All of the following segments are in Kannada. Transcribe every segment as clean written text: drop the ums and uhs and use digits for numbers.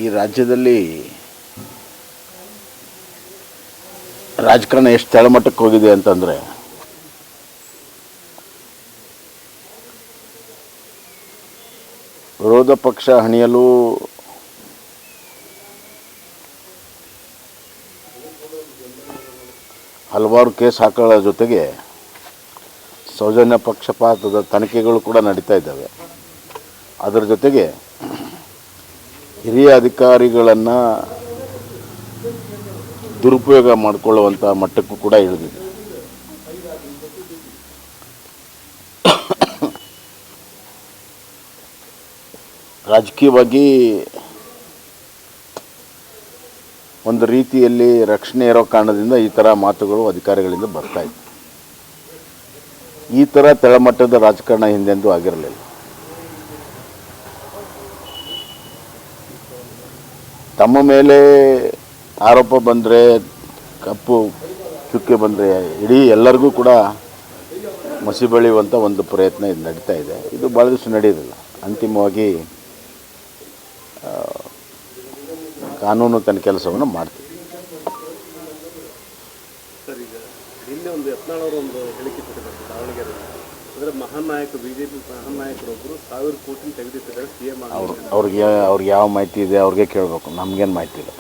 ಈ ರಾಜ್ಯದಲ್ಲಿ ರಾಜಕಾರಣ ಎಷ್ಟು ತಳಮಟ್ಟಕ್ಕೆ ಹೋಗಿದೆ ಅಂತಂದರೆ, ವಿರೋಧ ಪಕ್ಷ ಹಣಿಯಲು ಹಲವಾರು ಕೇಸ್ ಹಾಕೊಳ್ಳೋ ಜೊತೆಗೆ ಸೌಜನ್ಯ ಪಕ್ಷಪಾತದ ತನಿಖೆಗಳು ಕೂಡ ನಡೀತಾ ಇದ್ದಾವೆ. ಅದರ ಜೊತೆಗೆ ಹಿರಿಯ ಅಧಿಕಾರಿಗಳನ್ನು ದುರುಪಯೋಗ ಮಾಡಿಕೊಳ್ಳುವಂಥ ಮಟ್ಟಕ್ಕೂ ಕೂಡ ಇಳಿದಿದೆ. ರಾಜಕೀಯವಾಗಿ ಒಂದು ರೀತಿಯಲ್ಲಿ ರಕ್ಷಣೆ ಇರೋ ಕಾರಣದಿಂದ ಈ ಥರ ಮಾತುಗಳು ಅಧಿಕಾರಿಗಳಿಂದ ಬರ್ತಾ ಇದೆ. ಈ ಥರ ತಳಮಟ್ಟದ ರಾಜಕಾರಣ ಹಿಂದೆಂದೂ ಆಗಿರಲಿಲ್ಲ. ತಮ್ಮ ಮೇಲೆ ಆರೋಪ ಬಂದರೆ, ಕಪ್ಪು ಚುಕ್ಕೆ ಬಂದರೆ ಇಡೀ ಎಲ್ಲರಿಗೂ ಕೂಡ ಮಸಿ ಬೆಳೆಯುವಂಥ ಒಂದು ಪ್ರಯತ್ನ ಇದು ನಡೀತಾ ಇದೆ. ಇದು ಭಾಳ ದಿವಸ ನಡೆಯೋದಿಲ್ಲ. ಅಂತಿಮವಾಗಿ ಕಾನೂನು ತನ್ನ ಕೆಲಸವನ್ನು ಮಾಡ್ತೀವಿ. ಸರ್, ಈಗ ನಿನ್ನೆ ಒಂದು ಯತ್ನಾಳ್ ಅವರು ಒಂದು ಹೇಳಿಕೆ ಕೊಟ್ಟಿದ್ದಾರೆ ದಾವಣಗೆರೆ. ಅಂದರೆ ಮಹಾನ್ ನಾಯಕರು, ಬಿಜೆಪಿ ಮಹಾನ್ ನಾಯಕರೊಬ್ಬರು 1000 ಕೋಟಿ ತೆಗೆದಿಟ್ಟಿದ್ದಾರೆ CM ಅವ್ರಿಗೆ ಯಾವ ಮಾಹಿತಿ ಇದೆ ಅವ್ರಿಗೆ ಕೇಳಬೇಕು, ನಮಗೇನು ಮಾಹಿತಿ ಇಲ್ಲ.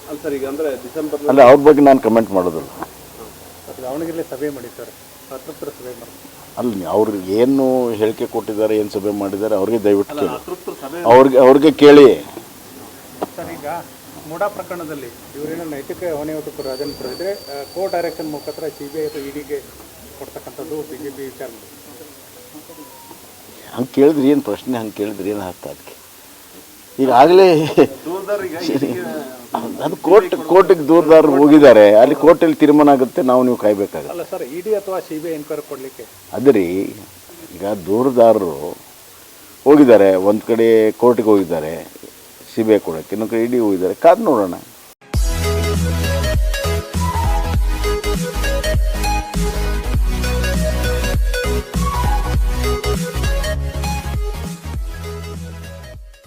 ಅಲ್ಲ ಸರ್, ಈಗ ಅಂದರೆ ಡಿಸೆಂಬರ್ ಅಲ್ಲ, ಅವ್ರ ಬಗ್ಗೆ ನಾನು ಕಮೆಂಟ್ ಮಾಡೋದಿಲ್ಲ. ದಾವಣಗೆರೆ ಸಭೆ ಮಾಡಿ ಸರ್, ಅತೃಪ್ತರ ಸಭೆ ಮಾಡಿ. ಅಲ್ಲ, ಅವ್ರಿಗೆ ಏನು ಹೇಳಿಕೆ ಕೊಟ್ಟಿದ್ದಾರೆ, ಏನು ಸಭೆ ಮಾಡಿದ್ದಾರೆ ಅವ್ರಿಗೆ ದಯವಿಟ್ಟು ಕೇಳಿ, ಅತೃಪ್ತರ ಸಭೆ ಅವ್ರಿಗೆ ಕೇಳಿ. ಸರ್, ಈಗ ಮೂಡಾ ಪ್ರಕರಣದಲ್ಲಿ ಇವರೇನೋ ನೈತಿಕ ಹೊಣೆಹೊತ್ತು ರಾಜನ್ ಪಡೆದಿದ್ರೆ ಕೋರ್ಟ್ ಡೈರೆಕ್ಷನ್ ಮುಖಾಂತರ CBI ಅಥವಾ EDಗೆ ಕೊಡ್ತಕ್ಕಂಥದ್ದು BJP ವಿಚಾರ ಮಾಡಿ. ಹಂಗೆ ಕೇಳಿದ್ರಿ ಏನು ಪ್ರಶ್ನೆ, ಹಂಗೆ ಕೇಳಿದ್ರಿ ಏನು ಅರ್ಥ ಅದಕ್ಕೆ? ಈಗಾಗಲೇ ಅದು ಕೋರ್ಟಿಗೆ ದೂರದಾರರು ಹೋಗಿದ್ದಾರೆ. ಅಲ್ಲಿ ಕೋರ್ಟಲ್ಲಿ ತೀರ್ಮಾನ ಆಗುತ್ತೆ, ನೀವು ಕಾಯಬೇಕಾಗುತ್ತೆ. ಅಲ್ಲ ಸರ್, ED ಅಥವಾ CBI ಎನ್ಕ್ವೈರಿ ಕೊಡಲಿಕ್ಕೆ ಅದ್ರಿ ಈಗ ದೂರದಾರರು ಹೋಗಿದ್ದಾರೆ. ಒಂದು ಕಡೆ ಕೋರ್ಟಿಗೆ ಹೋಗಿದ್ದಾರೆ CBI ಕೊಡೋಕ್ಕೆ, ಇನ್ನೊಂದು ಕಡೆ ED ಹೋಗಿದ್ದಾರೆ. ಕಾದು ನೋಡೋಣ.